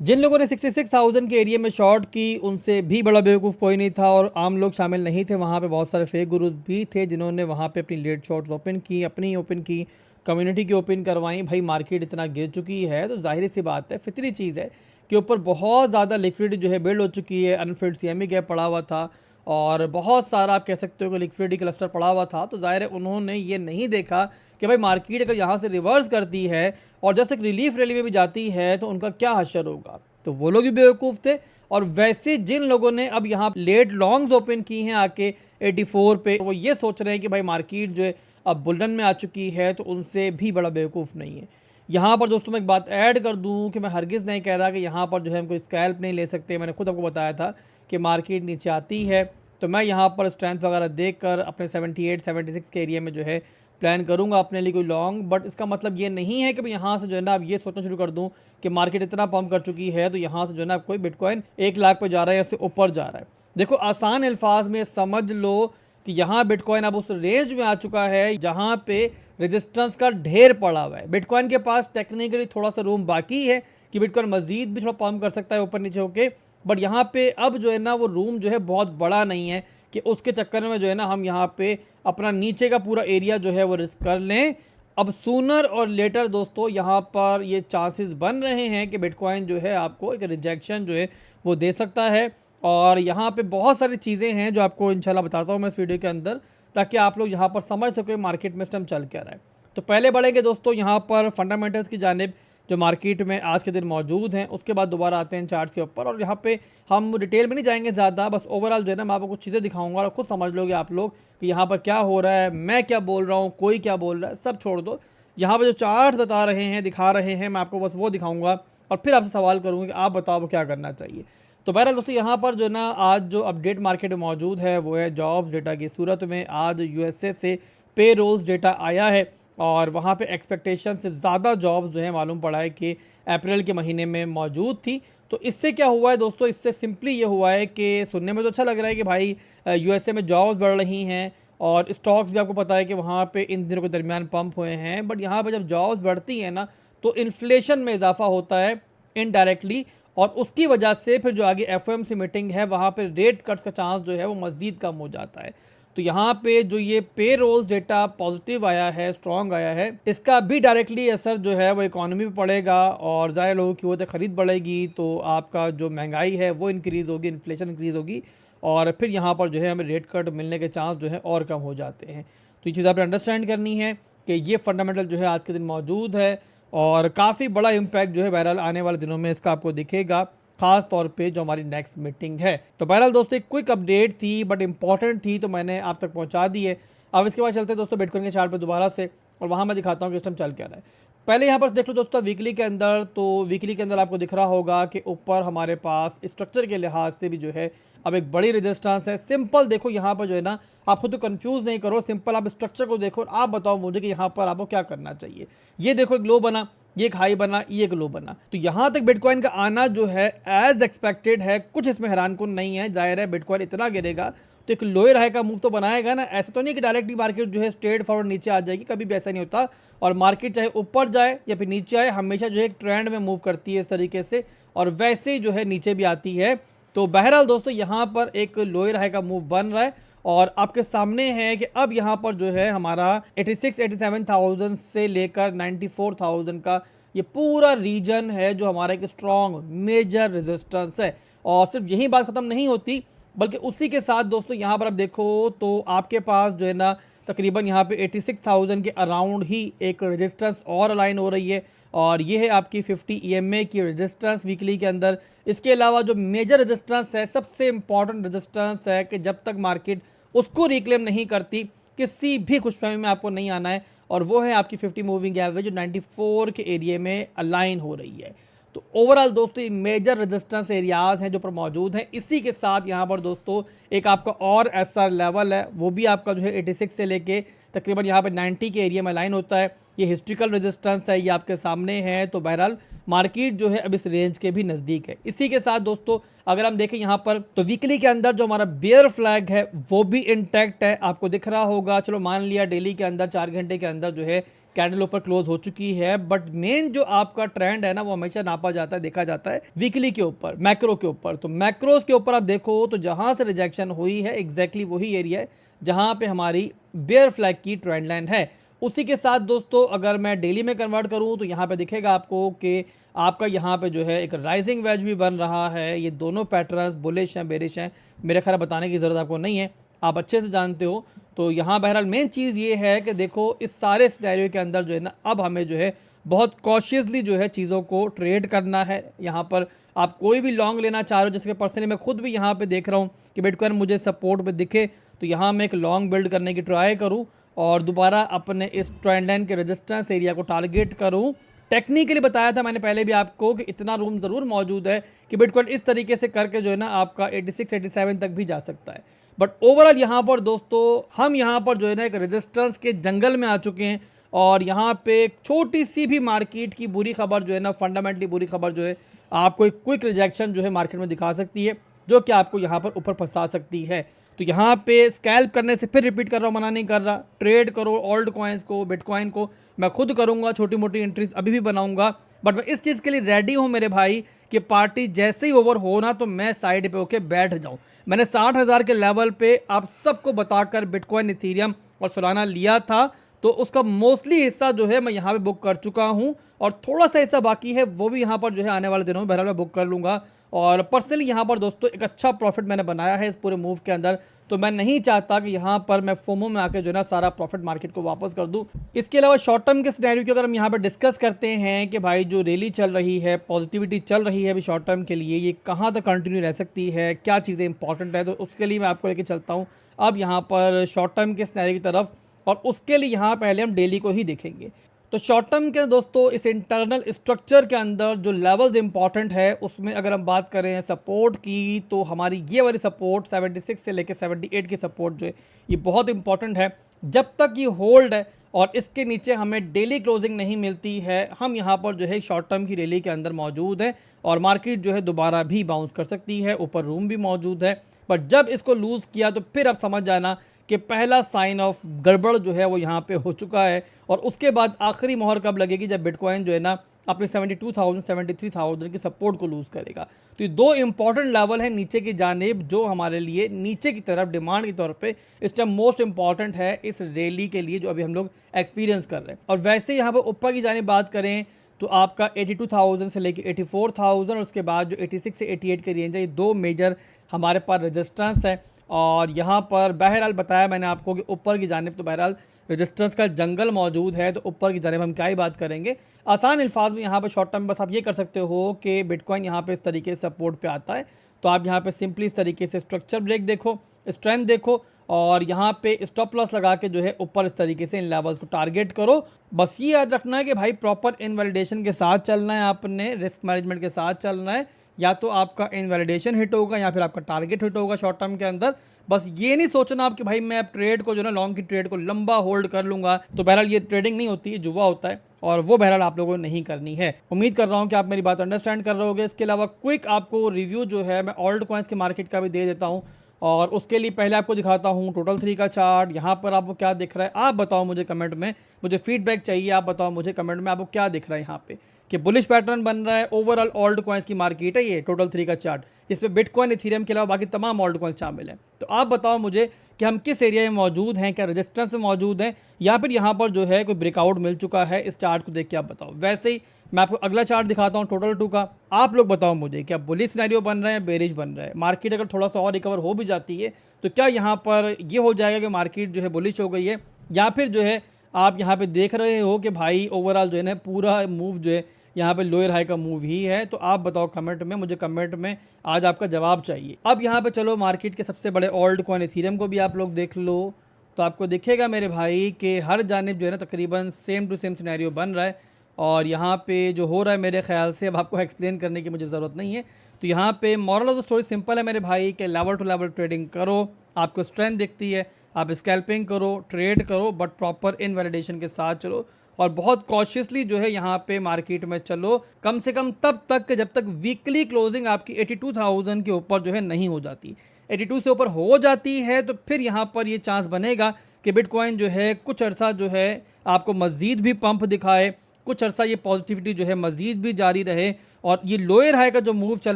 जिन लोगों ने 66,000 के एरिया में शॉर्ट की उनसे भी बड़ा बेवकूफ़ कोई नहीं था और आम लोग शामिल नहीं थे। वहाँ पे बहुत सारे फेक गुरुज भी थे जिन्होंने वहाँ पे अपनी लेट शॉर्ट्स ओपन की, अपनी ओपन की, कम्युनिटी की ओपन करवाई। भाई मार्केट इतना गिर चुकी है तो जाहिर सी बात है, फितरी चीज़ है कि ऊपर बहुत ज़्यादा लिक्विडिटी जो है बिल्ड हो चुकी है। अनफिल्ड सीएमई गैप पड़ा हुआ था और बहुत सारा आप कह सकते हो कि लिक्विडिटी क्लस्टर पड़ा हुआ था। तो जाहिर है उन्होंने ये नहीं देखा कि भाई मार्केट अगर यहाँ से रिवर्स करती है और जस्ट एक रिलीफ रैली में भी जाती है तो उनका क्या हश्र होगा। तो वो लोग भी बेवकूफ़ थे। और वैसे जिन लोगों ने अब यहाँ लेट लॉन्ग्स ओपन की हैं आके 84 पे, वो ये सोच रहे हैं कि भाई मार्केट जो है अब बुलरन में आ चुकी है, तो उनसे भी बड़ा बेवकूफ़ नहीं है। यहाँ पर दोस्तों मैं एक बात ऐड कर दूँ कि मैं हरगिज़ नहीं कह रहा कि यहाँ पर जो है हम कोई स्कैल्प नहीं ले सकते। मैंने खुद आपको बताया था कि मार्केट नीचे आती है तो मैं यहाँ पर स्ट्रेंथ वगैरह देख कर अपने 78 76 के एरिया में जो है प्लान करूंगा अपने लिए कोई लॉन्ग। बट इसका मतलब ये नहीं है कि मैं यहाँ से जो है ना अब ये सोचना शुरू कर दूं कि मार्केट इतना पंप कर चुकी है तो यहाँ से जो है ना कोई बिटकॉइन 1 लाख पे जा रहा है या इससे ऊपर जा रहा है। देखो आसान अल्फाज में समझ लो कि यहाँ बिटकॉइन अब उस रेंज में आ चुका है जहाँ पे रेजिस्टेंस का ढेर पड़ा हुआ है। बिटकॉइन के पास टेक्निकली थोड़ा सा रूम बाकी है कि बिटकॉइन मजीद भी थोड़ा पंप कर सकता है ऊपर नीचे होके, बट यहाँ पे अब जो है ना वो रूम जो है बहुत बड़ा नहीं है कि उसके चक्कर में जो है ना हम यहाँ पे अपना नीचे का पूरा एरिया जो है वो रिस्क कर लें। अब सूनर और लेटर दोस्तों यहाँ पर ये चांसेस बन रहे हैं कि बिटकॉइन जो है आपको एक रिजेक्शन जो है वो दे सकता है। और यहाँ पे बहुत सारी चीज़ें हैं जो आपको इंशाल्लाह बताता हूँ मैं इस वीडियो के अंदर, ताकि आप लोग यहाँ पर समझ सकें मार्केट में इस टाइम चल क्या रहा है। तो पहले बढ़ेंगे दोस्तों यहाँ पर फंडामेंटल्स की जानिब जो मार्केट में आज के दिन मौजूद हैं, उसके बाद दोबारा आते हैं चार्ट्स के ऊपर। और यहाँ पे हम डिटेल में नहीं जाएंगे ज़्यादा, बस ओवरऑल जो है ना मैं आपको कुछ चीज़ें दिखाऊंगा और खुद समझ लोगे आप लोग कि यहाँ पर क्या हो रहा है, मैं क्या बोल रहा हूँ, कोई क्या बोल रहा है, सब छोड़ दो। यहाँ पर जो चार्ट बता रहे हैं, दिखा रहे हैं, मैं आपको बस वो दिखाऊंगा और फिर आपसे सवाल करूँगा कि आप बताओ क्या करना चाहिए। तो बहरहाल दोस्तों यहाँ पर जो ना आज जो अपडेट मार्केट में मौजूद है वो है जॉब्स डेटा की सूरत में। आज यूएसए से पे रोल्स डेटा आया है और वहाँ पे एक्सपेक्टेशन से ज़्यादा जॉब्स जो है मालूम पड़ा है कि अप्रैल के महीने में मौजूद थी। तो इससे क्या हुआ है दोस्तों, इससे सिंपली ये हुआ है कि सुनने में तो अच्छा लग रहा है कि भाई यूएसए में जॉब्स बढ़ रही हैं और स्टॉक्स भी आपको पता है कि वहाँ पे इन दिनों के दरमियान पंप हुए हैं। बट यहाँ पे जब जॉब्स बढ़ती हैं ना तो इन्फ्लेशन में इजाफा होता है इनडायरेक्टली, और उसकी वजह से फिर जो आगे एफओएमसी मीटिंग है वहाँ पे रेट कट्स का चांस जो है वो मज़ीद कम हो जाता है। तो यहाँ पे जो ये पे रोल्स डेटा पॉजिटिव आया है, स्ट्रॉन्ग आया है, इसका भी डायरेक्टली असर जो है वो इकोनॉमी पे पड़ेगा और ज़्यादा लोगों की क़ुव्वत ख़रीद बढ़ेगी तो आपका जो महंगाई है वो इंक्रीज़ होगी, इन्फ्लेशन इंक्रीज़ होगी और फिर यहाँ पर जो है हमें रेट कट मिलने के चांस जो है और कम हो जाते हैं। तो ये चीज़ आपने अंडरस्टैंड करनी है कि ये फंडामेंटल जो है आज के दिन मौजूद है और काफ़ी बड़ा इम्पैक्ट जो है बहरहाल आने वाले दिनों में इसका आपको दिखेगा, खास तौर पे जो हमारी नेक्स्ट मीटिंग है। तो बहरहाल दोस्तों एक क्विक अपडेट थी बट इंपॉर्टेंट थी तो मैंने आप तक पहुंचा दी है। अब इसके बाद चलते हैं दोस्तों बिटकॉइन के चार्ट पे दोबारा से और वहां मैं दिखाता हूं कि सिस्टम चल क्या रहा है। पहले यहाँ पर देख लो दोस्तों वीकली के अंदर, तो वीकली के अंदर आपको दिख रहा होगा कि ऊपर हमारे पास स्ट्रक्चर के लिहाज से भी जो है अब एक बड़ी रेजिस्टेंस है। सिंपल देखो यहाँ पर जो है ना, आप खुद तो कंफ्यूज नहीं करो, सिंपल आप स्ट्रक्चर को देखो और आप बताओ मुझे कि यहाँ पर आपको क्या करना चाहिए। ये देखो एक लो बना, ये एक हाई बना, ये एक लो बना, तो यहाँ तक बिटकॉइन का आना जो है एज एक्सपेक्टेड है, कुछ इसमें हैरान कुन नहीं है। जाहिर है बिटकॉइन इतना गिरेगा तो एक लोअर हाई का मूव तो बनाएगा ना, ऐसा तो नहीं कि डायरेक्टली मार्केट जो है स्ट्रेट फॉरवर्ड नीचे आ जाएगी, कभी भी ऐसा नहीं होता। और मार्केट चाहे ऊपर जाए या फिर नीचे आए, हमेशा जो है एक ट्रेंड में मूव करती है इस तरीके से और वैसे ही जो है नीचे भी आती है। तो बहरहाल दोस्तों यहाँ पर एक लोअर हाई का मूव बन रहा है और आपके सामने है कि अब यहाँ पर जो है हमारा 86-87,000 से लेकर 94,000 का ये पूरा रीजन है जो हमारा एक स्ट्रॉन्ग मेजर रेजिस्टेंस है। और सिर्फ यही बात ख़त्म नहीं होती बल्कि उसी के साथ दोस्तों यहाँ पर आप देखो तो आपके पास जो है ना तकरीबन यहाँ पे 86,000 के अराउंड ही एक रेजिस्टेंस और अलाइन हो रही है और ये है आपकी 50 EMA की रेजिस्टेंस वीकली के अंदर। इसके अलावा जो मेजर रेजिस्टेंस है, सबसे इंपॉर्टेंट रेजिस्टेंस है कि जब तक मार्केट उसको रिक्लेम नहीं करती किसी भी खुशफहमी में आपको नहीं आना है, और वो है आपकी 50 मूविंग एवरेज जो 94 के एरिया में अलाइन हो रही है। तो ओवरऑल दोस्तों ये मेजर रेजिस्टेंस एरियाज हैं जो पर मौजूद हैं। इसी के साथ यहाँ पर दोस्तों एक आपका और एसआर लेवल है, वो भी आपका जो है 86 से लेके तकरीबन यहाँ पे 90 के एरिया में अलाइन होता है। ये हिस्ट्रिकल रेजिस्टेंस है, ये आपके सामने है। तो बहरहाल मार्केट जो है अब इस रेंज के भी नज़दीक है। इसी के साथ दोस्तों अगर हम देखें यहाँ पर तो वीकली के अंदर जो हमारा बेयर फ्लैग है वो भी इंटैक्ट है, आपको दिख रहा होगा। चलो मान लिया डेली के अंदर 4 घंटे के अंदर जो है कैंडल ऊपर क्लोज हो चुकी है, बट मेन जो आपका ट्रेंड है ना वो हमेशा नापा जाता है, देखा जाता है वीकली के ऊपर, मैक्रो के ऊपर। तो मैक्रोस के ऊपर आप देखो तो जहां से रिजेक्शन हुई है एग्जैक्टली वही एरिया है जहां पे हमारी बेयर फ्लैग की ट्रेंड लाइन है। उसी के साथ दोस्तों अगर मैं डेली में कन्वर्ट करूं तो यहाँ पे दिखेगा आपको कि आपका यहाँ पे जो है एक राइजिंग वेज भी बन रहा है। ये दोनों पैटर्न्स बुलिश हैं बेरिश हैं, मेरे ख्याल बताने की ज़रूरत आपको नहीं है, आप अच्छे से जानते हो। तो यहाँ बहरहाल मेन चीज़ ये है कि देखो इस सारे सिनेरियो के अंदर जो है ना अब हमें जो है बहुत कॉशियसली जो है चीज़ों को ट्रेड करना है। यहाँ पर आप कोई भी लॉन्ग लेना चाह रहे हो, जैसे कि पर्सनली मैं खुद भी यहाँ पे देख रहा हूँ कि बिटकॉइन मुझे सपोर्ट पे दिखे तो यहाँ मैं एक लॉन्ग बिल्ड करने की ट्राई करूँ और दोबारा अपने इस ट्रेंड लाइन के रेजिस्टेंस एरिया को टारगेट करूँ। टेक्निकली बताया था मैंने पहले भी आपको कि इतना रूम ज़रूर मौजूद है कि बिटकॉइन इस तरीके से करके जो है ना आपका 86 87 तक भी जा सकता है। बट ओवरऑल यहाँ पर दोस्तों हम यहाँ पर जो है ना एक रेजिस्टेंस के जंगल में आ चुके हैं और यहाँ पे एक छोटी सी भी मार्केट की बुरी खबर जो है ना, फंडामेंटली बुरी खबर जो है आपको एक क्विक रिजेक्शन जो है मार्केट में दिखा सकती है, जो कि आपको यहाँ पर ऊपर फंसा सकती है। तो यहाँ पे स्कैल्प करने से फिर रिपीट कर रहा हूँ, मना नहीं कर रहा, ट्रेड करो ओल्ड कॉइन्स को, बिटकॉइन को, मैं खुद करूँगा, छोटी मोटी एंट्रीज अभी भी बनाऊँगा। बट मैं इस चीज़ के लिए रेडी हूँ मेरे भाई कि पार्टी जैसे ही ओवर हो ना तो मैं साइड पे होके बैठ जाऊँ। मैंने 60,000 के लेवल पे आप सबको बताकर बिटकॉइन, इथीरियम और सोलाना लिया था, तो उसका मोस्टली हिस्सा जो है मैं यहाँ पे बुक कर चुका हूँ और थोड़ा सा हिस्सा बाकी है वो भी यहाँ पर जो है आने वाले दिनों में बहरहाल मैं बुक कर लूँगा। और पर्सनली यहाँ पर दोस्तों एक अच्छा प्रॉफिट मैंने बनाया है इस पूरे मूव के अंदर, तो मैं नहीं चाहता कि यहाँ पर मैं फोमो में आके जो है ना सारा प्रॉफिट मार्केट को वापस कर दूँ। इसके अलावा शॉर्ट टर्म के सिनेरियो की अगर हम यहाँ पर डिस्कस करते हैं कि भाई जो रैली चल रही है, पॉजिटिविटी चल रही है अभी शॉर्ट टर्म के लिए, ये कहाँ तक कंटिन्यू रह सकती है, क्या चीज़ें इंपॉर्टेंट है, तो उसके लिए मैं आपको लेके चलता हूँ अब यहाँ पर शॉर्ट टर्म के सिनेरियो की तरफ। और उसके लिए यहाँ पहले हम डेली को ही देखेंगे। तो शॉर्ट टर्म के दोस्तों इस इंटरनल स्ट्रक्चर के अंदर जो लेवल्स इंपॉर्टेंट है उसमें अगर हम बात करें सपोर्ट की, तो हमारी ये वाली सपोर्ट 76 से लेकर 78 की सपोर्ट जो है ये बहुत इंपॉर्टेंट है। जब तक ये होल्ड है और इसके नीचे हमें डेली क्लोजिंग नहीं मिलती है, हम यहाँ पर जो है शॉर्ट टर्म की रैली के अंदर मौजूद है और मार्केट जो है दोबारा भी बाउंस कर सकती है, ऊपर रूम भी मौजूद है। बट जब इसको लूज़ किया तो फिर आप समझ जाना कि पहला साइन ऑफ गड़बड़ जो है वो यहाँ पे हो चुका है। और उसके बाद आखिरी मोहर कब लगेगी, जब बिटकॉइन जो है ना अपने 72,000 73,000 की सपोर्ट को लूज़ करेगा। तो ये दो इंपॉर्टेंट लेवल है नीचे की जानिब जो हमारे लिए नीचे की तरफ डिमांड के तौर पे इस टाइम मोस्ट इंपॉर्टेंट है इस रैली के लिए जो अभी हम लोग एक्सपीरियंस कर रहे हैं। और वैसे यहाँ पर ऊपर की जानिब बात करें तो आपका 82,000 से लेकर 84,000 और उसके बाद जो 86 से 88 के रेंज है, ये दो मेजर हमारे पास रेजिस्टेंस है। और यहाँ पर बहरहाल बताया मैंने आपको कि ऊपर की जानिब तो बहरहाल रेजिस्टेंस का जंगल मौजूद है, तो ऊपर की जानिब हम क्या ही बात करेंगे। आसान अल्फाज में यहाँ पे शॉर्ट टर्म बस आप ये कर सकते हो कि बिटकॉइन यहाँ पे इस तरीके से सपोर्ट पे आता है, तो आप यहाँ पे सिंपली इस तरीके से स्ट्रक्चर ब्रेक देखो, स्ट्रेंथ देखो और यहाँ पे स्टॉप लॉस लगा के जो है ऊपर इस तरीके से इन लेवल्स को टारगेट करो। बस ये याद रखना है कि भाई प्रॉपर इनवैलिडेशन के साथ चलना है, आपने रिस्क मैनेजमेंट के साथ चलना है, या तो आपका इनवैलिडेशन हिट होगा या फिर आपका टारगेट हिट होगा शॉर्ट टर्म के अंदर। बस ये नहीं सोचना आप कि भाई मैं अब ट्रेड को जो ना लॉन्ग की ट्रेड को लंबा होल्ड कर लूँगा, तो बहरहाल ये ट्रेडिंग नहीं होती है, जुआ होता है और वो बहरहाल आप लोगों को नहीं करनी है। उम्मीद कर रहा हूँ कि आप मेरी बात अंडरस्टैंड कर रहे होगे। इसके अलावा क्विक आपको रिव्यू जो है मैं ओल्ड कॉइन्स के मार्केट का भी दे देता हूँ और उसके लिए पहले आपको दिखाता हूँ टोटल 3 का चार्ट। यहाँ पर आपको क्या दिख रहा है आप बताओ मुझे कमेंट में, मुझे फीडबैक चाहिए, आप बताओ मुझे कमेंट में आपको क्या दिख रहा है यहाँ पे कि बुलिश पैटर्न बन रहा है। ओवरऑल ओल्ड कॉइन्स की मार्केट है ये टोटल 3 का चार्ट, जिसमें बिटकॉइन, इथीरियम के अलावा बाकी तमाम ओल्ड कॉइन्स शामिल हैं। तो आप बताओ मुझे कि हम किस एरिया में मौजूद हैं, क्या रेजिस्टेंस में मौजूद हैं या फिर यहाँ पर जो है कोई ब्रेकआउट मिल चुका है। इस चार्ट को देख के आप बताओ। वैसे ही मैं आपको अगला चार्ट दिखाता हूँ टोटल 2 का। आप लोग बताओ मुझे क्या बुलिश सिनेरियो बन रहा है, बेरिश बन रहा है। मार्केट अगर थोड़ा सा और रिकवर हो भी जाती है तो क्या यहाँ पर ये हो जाएगा कि मार्केट जो है बुलिश हो गई है, या फिर जो है आप यहाँ पे देख रहे हो कि भाई ओवरऑल जो है ना पूरा मूव जो है यहाँ पे लोअर हाई का मूव ही है। तो आप बताओ कमेंट में, मुझे कमेंट में आज आपका जवाब चाहिए। अब यहाँ पे चलो मार्केट के सबसे बड़े ओल्ड कॉइन इथीरियम को भी आप लोग देख लो, तो आपको दिखेगा मेरे भाई कि हर जानिब जो है ना तकरीबन सेम टू सेम सिनेरियो बन रहा है। और यहाँ पे जो हो रहा है मेरे ख्याल से अब आपको एक्सप्लेन करने की मुझे ज़रूरत नहीं है। तो यहाँ पे moral of the story simple है मेरे भाई कि लेवल टू लेवल ट्रेडिंग करो, आपको स्ट्रेंथ दिखती है, आप स्कैल्पिंग करो, ट्रेड करो, बट प्रॉपर इनवैलिडेशन के साथ चलो और बहुत कॉशियसली जो है यहाँ पे मार्केट में चलो, कम से कम तब तक जब तक वीकली क्लोजिंग आपकी 82,000 के ऊपर जो है नहीं हो जाती। 82 से ऊपर हो जाती है तो फिर यहाँ पर ये चांस बनेगा कि बिटकॉइन जो है कुछ अर्सा जो है आपको मज़ीद भी पंप दिखाए, कुछ अर्सा ये पॉजिटिविटी जो है मज़ीद भी जारी रहे और ये लोअर हाई का जो मूव चल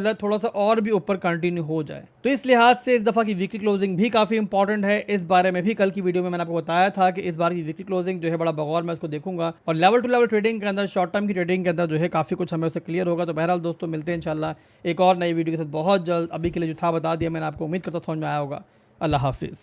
रहा है थोड़ा सा और भी ऊपर कंटिन्यू हो जाए। तो इस लिहाज से इस दफ़ा की वीकली क्लोजिंग भी काफ़ी इंपॉर्टेंट है। इस बारे में भी कल की वीडियो में मैंने आपको बताया था कि इस बार की वीकली क्लोजिंग जो है बड़ा बगौर मैं इसको देखूंगा और लेवल टू लेवल ट्रेडिंग के अंदर, शॉर्ट टर्म की ट्रेडिंग के अंदर जो है काफ़ी कुछ हमें उससे क्लियर होगा। तो बहरहाल दोस्तों, मिलते हैं इंशाल्लाह एक और नई वीडियो के साथ बहुत जल्द। अभी के लिए जो था बता दिया मैंने आपको, उम्मीद करता समझ में आया होगा। अल्लाह हाफिज़।